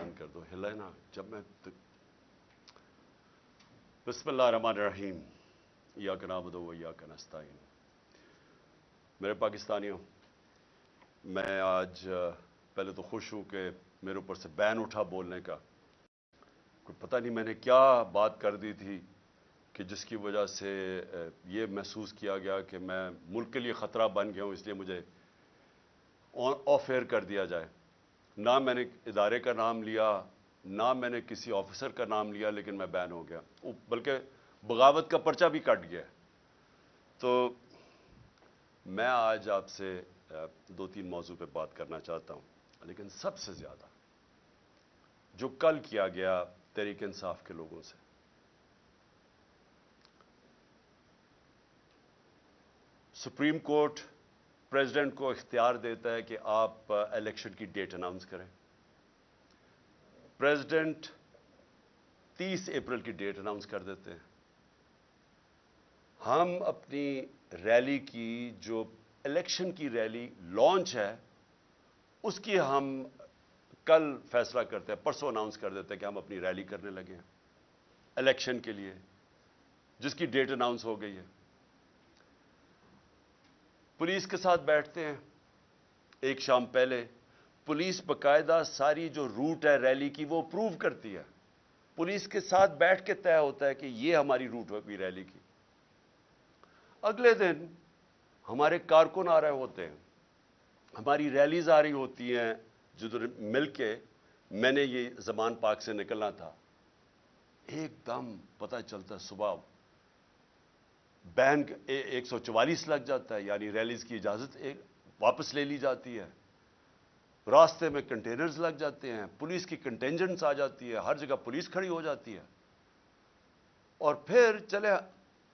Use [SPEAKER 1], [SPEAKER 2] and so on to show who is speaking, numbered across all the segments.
[SPEAKER 1] بند کر دو، ہلا نا جب میں بسم اللہ الرحمن الرحیم، ایاک نعبد و ایاک نستعین۔ میرے پاکستانیوں، میں آج پہلے تو خوش ہوں کہ میرے اوپر سے بین اٹھا بولنے کا۔ کوئی پتہ نہیں میں نے کیا بات کر دی تھی کہ جس کی وجہ سے یہ محسوس کیا گیا کہ میں ملک کے لیے خطرہ بن گیا ہوں، اس لیے مجھے آف ایئر کر دیا جائے۔ نہ میں نے ادارے کا نام لیا، نہ میں نے کسی آفیسر کا نام لیا، لیکن میں بین ہو گیا، بلکہ بغاوت کا پرچہ بھی کٹ گیا۔ تو میں آج آپ سے 2-3 موضوع پہ بات کرنا چاہتا ہوں، لیکن سب سے زیادہ جو کل کیا گیا تحریک انصاف کے لوگوں سے۔ سپریم کورٹ پریزیڈنٹ کو اختیار دیتا ہے کہ آپ الیکشن کی ڈیٹ اناؤنس کریں۔ پریزیڈنٹ 30 اپریل کی ڈیٹ اناؤنس کر دیتے ہیں۔ ہم اپنی ریلی کی جو الیکشن کی ریلی لانچ ہے اس کی ہم کل فیصلہ کرتے ہیں، پرسوں اناؤنس کر دیتے ہیں کہ ہم اپنی ریلی کرنے لگے ہیں الیکشن کے لیے، جس کی ڈیٹ اناؤنس ہو گئی ہے۔ پولیس کے ساتھ بیٹھتے ہیں ایک شام پہلے، پولیس باقاعدہ ساری جو روٹ ہے ریلی کی وہ اپروو کرتی ہے، پولیس کے ساتھ بیٹھ کے طے ہوتا ہے کہ یہ ہماری روٹ ہوگی ریلی کی۔ اگلے دن ہمارے کارکن آ رہے ہوتے ہیں، ہماری ریلیز آ رہی ہوتی ہیں، جدھر مل کے میں نے یہ زمان پاک سے نکلنا تھا، ایک دم پتہ چلتا ہے صبح بین 144 لگ جاتا ہے، یعنی ریلیز کی اجازت واپس لے لی جاتی ہے۔ راستے میں کنٹینرز لگ جاتے ہیں، پولیس کی کنٹینجنٹس آ جاتی ہے، ہر جگہ پولیس کھڑی ہو جاتی ہے۔ اور پھر چلے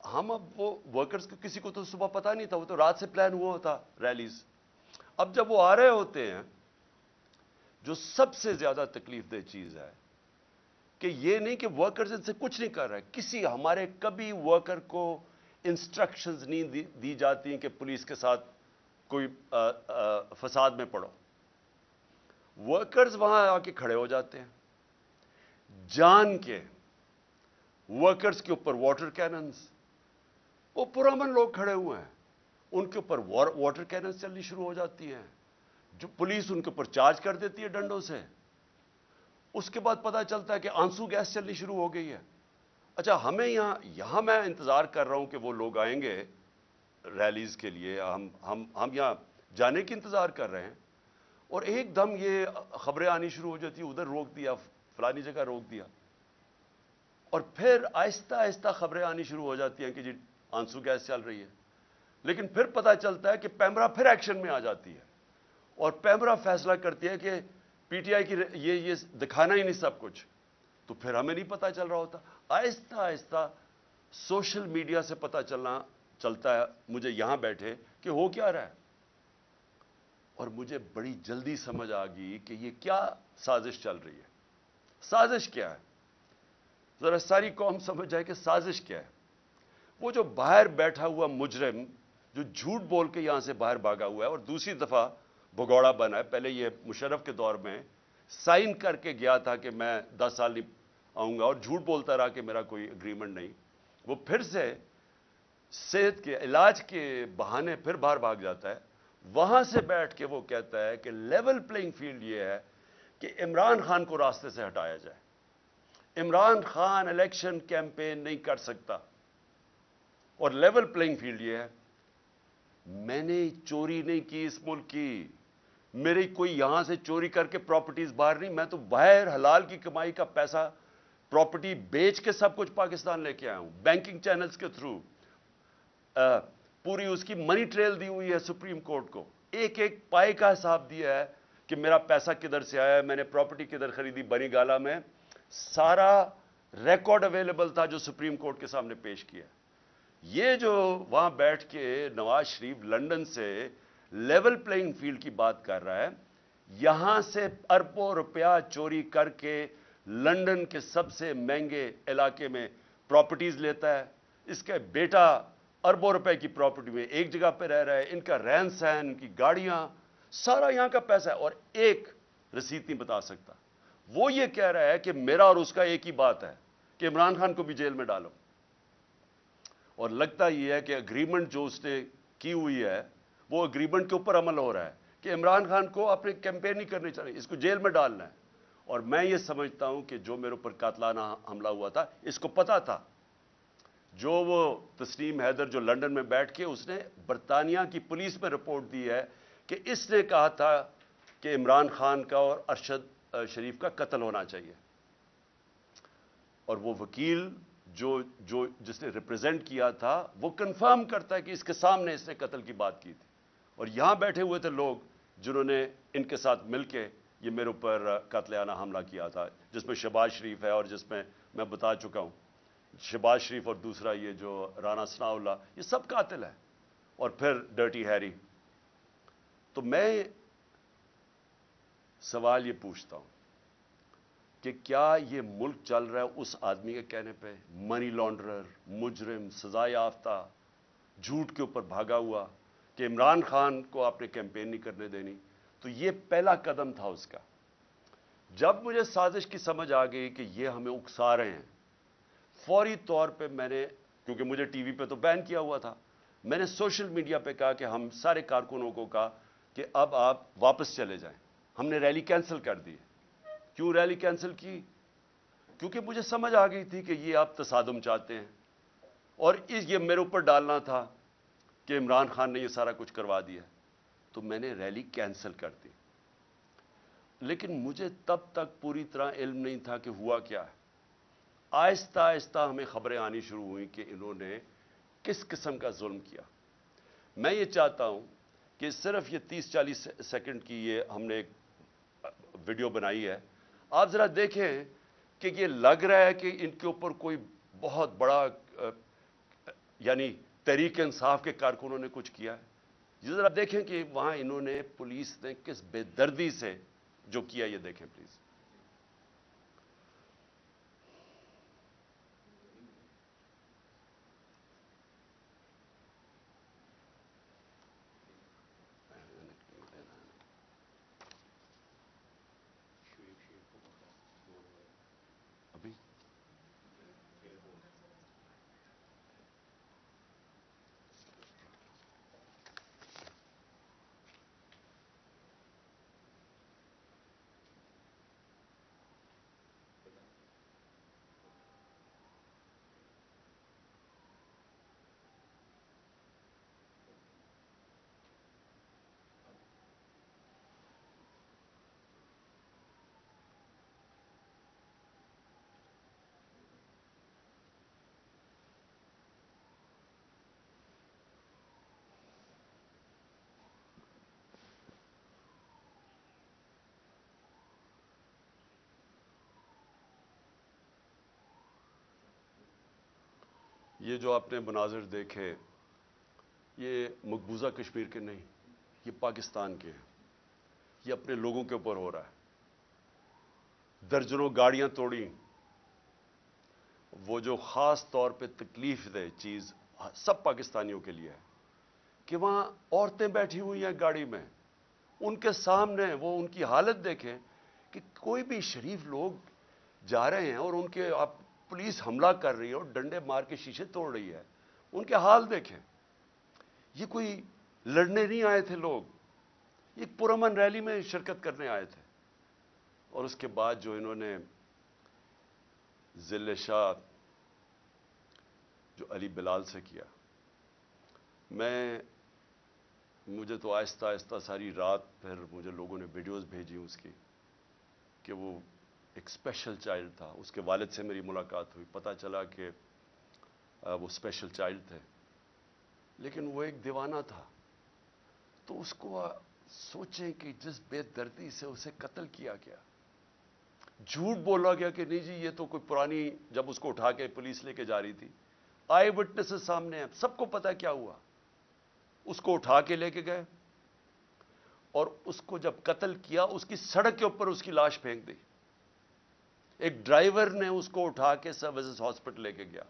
[SPEAKER 1] ہم، اب وہ ورکرز کو کسی کو تو صبح پتہ نہیں تھا، وہ تو رات سے پلان ہوا ہوتا ریلیز۔ اب جب وہ آ رہے ہوتے ہیں، جو سب سے زیادہ تکلیف دہ چیز ہے کہ یہ نہیں کہ ورکرز ان سے کچھ نہیں کر رہے، کسی ہمارے کبھی ورکر کو انسٹرکشنز نہیں دی جاتی ہیں کہ پولیس کے ساتھ کوئی فساد میں پڑو۔ ورکرز وہاں آ کے کھڑے ہو جاتے ہیں، جان کے ورکرز کے اوپر واٹر کیننز، وہ پرامن لوگ کھڑے ہوئے ہیں، ان کے اوپر واٹر کیننز چلنی شروع ہو جاتی ہیں، جو پولیس ان کے اوپر چارج کر دیتی ہے ڈنڈوں سے۔ اس کے بعد پتہ چلتا ہے کہ آنسو گیس چلنی شروع ہو گئی ہے۔ اچھا، ہمیں یہاں میں انتظار کر رہا ہوں کہ وہ لوگ آئیں گے ریلیز کے لیے، ہم یہاں جانے کی انتظار کر رہے ہیں، اور ایک دم یہ خبریں آنی شروع ہو جاتی ہیں، ادھر روک دیا، فلانی جگہ روک دیا، اور پھر آہستہ آہستہ خبریں آنی شروع ہو جاتی ہیں کہ جی آنسو گیس چل رہی ہے۔ لیکن پھر پتہ چلتا ہے کہ پیمرا پھر ایکشن میں آ جاتی ہے، اور پیمرا فیصلہ کرتی ہے کہ پی ٹی آئی کی یہ دکھانا ہی نہیں سب کچھ، تو پھر ہمیں نہیں پتہ چل رہا ہوتا۔ آہستہ آہستہ سوشل میڈیا سے پتہ چلتا ہے مجھے یہاں بیٹھے کہ ہو کیا رہا ہے، اور مجھے بڑی جلدی سمجھ آ گئی کہ یہ کیا سازش چل رہی ہے۔ سازش کیا ہے؟ ذرا ساری قوم سمجھ جائے کہ سازش کیا ہے۔ وہ جو باہر بیٹھا ہوا مجرم جو جھوٹ بول کے یہاں سے باہر بھاگا ہوا ہے اور دوسری دفعہ بھگوڑا بنا ہے، پہلے یہ مشرف کے دور میں سائن کر کے گیا تھا کہ میں 10 سال نہیں آؤں گا، اور جھوٹ بولتا رہا کہ میرا کوئی اگریمنٹ نہیں، وہ پھر سے صحت کے علاج کے بہانے پھر باہر بھاگ جاتا ہے۔ وہاں سے بیٹھ کے وہ کہتا ہے کہ لیول پلینگ فیلڈ یہ ہے کہ عمران خان کو راستے سے ہٹایا جائے، عمران خان الیکشن کیمپین نہیں کر سکتا، اور لیول پلینگ فیلڈ یہ ہے میں نے چوری نہیں کی اس ملک کی، میری کوئی یہاں سے چوری کر کے پراپرٹیز باہر نہیں، میں تو باہر حلال کی کمائی کا پیسہ پراپرٹی بیچ کے سب کچھ پاکستان لے کے آیا ہوں، بینکنگ چینلز کے تھرو، پوری اس کی منی ٹریل دی ہوئی ہے سپریم کورٹ کو، ایک ایک پائے کا حساب دیا ہے کہ میرا پیسہ کدھر سے آیا ہے، میں نے پراپرٹی کدھر خریدی، بنی گالا میں سارا ریکارڈ اویلیبل تھا جو سپریم کورٹ کے سامنے پیش کیا۔ یہ جو وہاں بیٹھ کے نواز شریف لندن سے لیول پلینگ فیلڈ کی بات کر رہا ہے، یہاں سے اربوں روپیہ چوری کر کے لندن کے سب سے مہنگے علاقے میں پراپرٹیز لیتا ہے، اس کا بیٹا اربوں روپے کی پراپرٹی میں ایک جگہ پہ رہ رہا ہے، ان کا رہن سہن، ان کی گاڑیاں، سارا یہاں کا پیسہ ہے، اور ایک رسید نہیں بتا سکتا۔ وہ یہ کہہ رہا ہے کہ میرا اور اس کا ایک ہی بات ہے کہ عمران خان کو بھی جیل میں ڈالو. اور لگتا یہ ہے کہ اگریمنٹ جو اس نے کی ہوئی ہے وہ اگریمنٹ کے اوپر عمل ہو رہا ہے کہ عمران خان کو اپنے کیمپین نہیں کرنی چاہیے, اس کو جیل میں ڈالنا ہے. اور میں یہ سمجھتا ہوں کہ جو میرے اوپر قاتلانہ حملہ ہوا تھا اس کو پتا تھا. جو وہ تسنیم حیدر جو لندن میں بیٹھ کے اس نے برطانیہ کی پولیس میں رپورٹ دی ہے کہ اس نے کہا تھا کہ عمران خان کا اور ارشد شریف کا قتل ہونا چاہیے. اور وہ وکیل جس نے ریپرزینٹ کیا تھا وہ کنفرم کرتا ہے کہ اس کے سامنے اس نے قتل کی بات کی تھی. اور یہاں بیٹھے ہوئے تھے لوگ جنہوں نے ان کے ساتھ مل کے یہ میرے اوپر قاتلانہ حملہ کیا تھا, جس میں شہباز شریف ہے اور جس میں میں بتا چکا ہوں شہباز شریف اور دوسرا یہ جو رانا ثناء اللہ, یہ سب قاتل ہیں. اور پھر ڈرٹی ہیری. تو میں سوال یہ پوچھتا ہوں کہ کیا یہ ملک چل رہا ہے اس آدمی کے کہنے پہ, منی لانڈرر, مجرم, سزا یافتہ, جھوٹ کے اوپر بھاگا ہوا, کہ عمران خان کو آپ نے کیمپین نہیں کرنے دینی. تو یہ پہلا قدم تھا اس کا. جب مجھے سازش کی سمجھ آ گئی کہ یہ ہمیں اکسا رہے ہیں, فوری طور پہ میں نے, کیونکہ مجھے ٹی وی پہ تو بین کیا ہوا تھا, میں نے سوشل میڈیا پہ کہا کہ ہم سارے کارکنوں کو کہا کہ اب آپ واپس چلے جائیں. ہم نے ریلی کینسل کر دی. کیوں ریلی کینسل کی؟ کیونکہ مجھے سمجھ آ گئی تھی کہ یہ آپ تصادم چاہتے ہیں اور یہ میرے اوپر ڈالنا تھا کہ عمران خان نے یہ سارا کچھ کروا دیا. تو میں نے ریلی کینسل کر دی. لیکن مجھے تب تک پوری طرح علم نہیں تھا کہ ہوا کیا ہے. آہستہ آہستہ ہمیں خبریں آنی شروع ہوئیں کہ انہوں نے کس قسم کا ظلم کیا. میں یہ چاہتا ہوں کہ صرف یہ 30-40 سیکنڈ کی یہ ہم نے ایک ویڈیو بنائی ہے, آپ ذرا دیکھیں کہ یہ لگ رہا ہے کہ ان کے اوپر کوئی بہت بڑا یعنی تحریک انصاف کے کارکنوں نے کچھ کیا ہے. یہ ذرا دیکھیں کہ وہاں انہوں نے, پولیس نے کس بے دردی سے جو کیا, یہ دیکھیں پلیز. ابھی یہ جو آپ نے مناظر دیکھے یہ مقبوضہ کشمیر کے نہیں, یہ پاکستان کے ہیں. یہ اپنے لوگوں کے اوپر ہو رہا ہے. درجنوں گاڑیاں توڑیں. وہ جو خاص طور پہ تکلیف دہ چیز سب پاکستانیوں کے لیے ہے کہ وہاں عورتیں بیٹھی ہوئی ہیں گاڑی میں, ان کے سامنے وہ ان کی حالت دیکھیں کہ کوئی بھی شریف لوگ جا رہے ہیں اور ان کے آپ پولیس حملہ کر رہی ہے اور ڈنڈے مار کے شیشے توڑ رہی ہے, ان کے حال دیکھیں. یہ کوئی لڑنے نہیں آئے تھے لوگ, یہ پرامن ریلی میں شرکت کرنے آئے تھے. اور اس کے بعد جو انہوں نے ذل شاہ جو علی بلال سے کیا, مجھے تو آہستہ آہستہ ساری رات پھر مجھے لوگوں نے ویڈیوز بھیجی اس کی کہ وہ ایک اسپیشل چائلڈ تھا. اس کے والد سے میری ملاقات ہوئی, پتہ چلا کہ وہ اسپیشل چائلڈ تھے لیکن وہ ایک دیوانہ تھا. تو اس کو سوچیں کہ جس بے دردی سے اسے قتل کیا گیا, جھوٹ بولا گیا کہ نہیں جی یہ تو کوئی پرانی, جب اس کو اٹھا کے پولیس لے کے جا رہی تھی, آئی وٹنسز سامنے ہیں, سب کو پتا کیا ہوا. اس کو اٹھا کے لے کے گئے اور اس کو جب قتل کیا اس کی سڑک کے اوپر اس کی لاش پھینک دی. ایک ڈرائیور نے اس کو اٹھا کے سروسز ہاسپٹل لے کے گیا.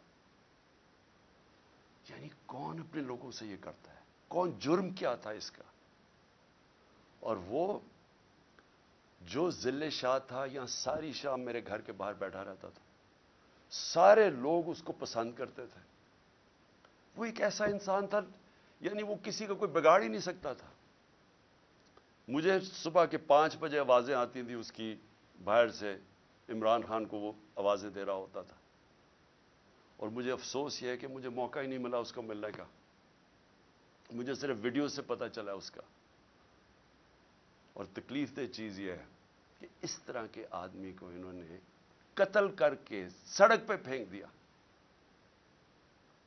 [SPEAKER 1] یعنی کون اپنے لوگوں سے یہ کرتا ہے؟ کون؟ جرم کیا تھا اس کا؟ اور وہ جو ذل شاہ تھا یہاں ساری شام میرے گھر کے باہر بیٹھا رہتا تھا، سارے لوگ اس کو پسند کرتے تھے. وہ ایک ایسا انسان تھا، یعنی وہ کسی کا کوئی بگاڑ ہی نہیں سکتا تھا. مجھے صبح کے 5 بجے آوازیں آتی تھیں اس کی باہر سے، عمران خان کو وہ آوازیں دے رہا ہوتا تھا. اور مجھے افسوس یہ ہے کہ مجھے موقع ہی نہیں ملا اس کو ملنے کا. مجھے صرف ویڈیو سے پتہ چلا اس کا. اور تکلیف دہ چیز یہ ہے کہ اس طرح کے آدمی کو انہوں نے قتل کر کے سڑک پہ پھینک دیا.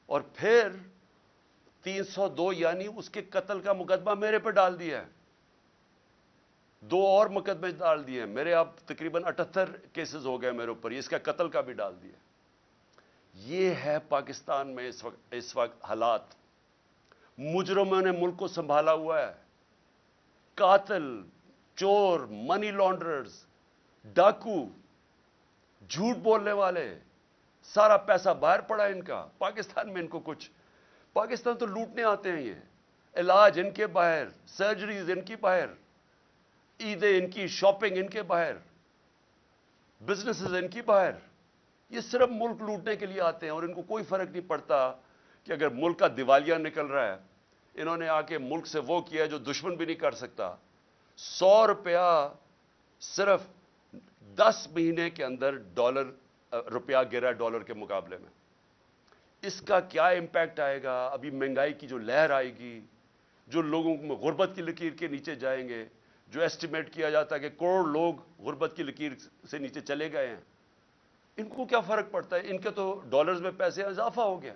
[SPEAKER 1] اور پھر 302 یعنی اس کے قتل کا مقدمہ میرے پہ ڈال دیا ہے. 2 اور مقدمے ڈال دیے ہیں میرے. اب تقریباً 78 کیسز ہو گئے میرے اوپر. اس کا قتل کا بھی ڈال دیا. یہ ہے پاکستان میں اس وقت حالات. مجرموں نے ملک کو سنبھالا ہوا ہے. قاتل، چور، منی لانڈررز، ڈاکو، جھوٹ بولنے والے، سارا پیسہ باہر پڑا ان کا. پاکستان میں ان کو کچھ، پاکستان تو لوٹنے آتے ہیں. یہ علاج ان کے باہر، سرجریز ان کی باہر، عیدیں ان کی، شاپنگ ان کے باہر، بزنسز ان کی باہر. یہ صرف ملک لوٹنے کے لیے آتے ہیں اور ان کو کوئی فرق نہیں پڑتا کہ اگر ملک کا دیوالیہ نکل رہا ہے. انہوں نے آ کے ملک سے وہ کیا جو دشمن بھی نہیں کر سکتا. 100 روپیہ صرف 10 مہینے کے اندر روپیہ گرا ڈالر کے مقابلے میں. اس کا کیا امپیکٹ آئے گا؟ ابھی مہنگائی کی جو لہر آئے گی، جو لوگوں میں غربت کی لکیر کے نیچے جائیں گے، جو ایسٹیمیٹ کیا جاتا ہے کہ کروڑ لوگ غربت کی لکیر سے نیچے چلے گئے ہیں، ان کو کیا فرق پڑتا ہے؟ ان کے تو ڈالرز میں پیسے اضافہ ہو گیا.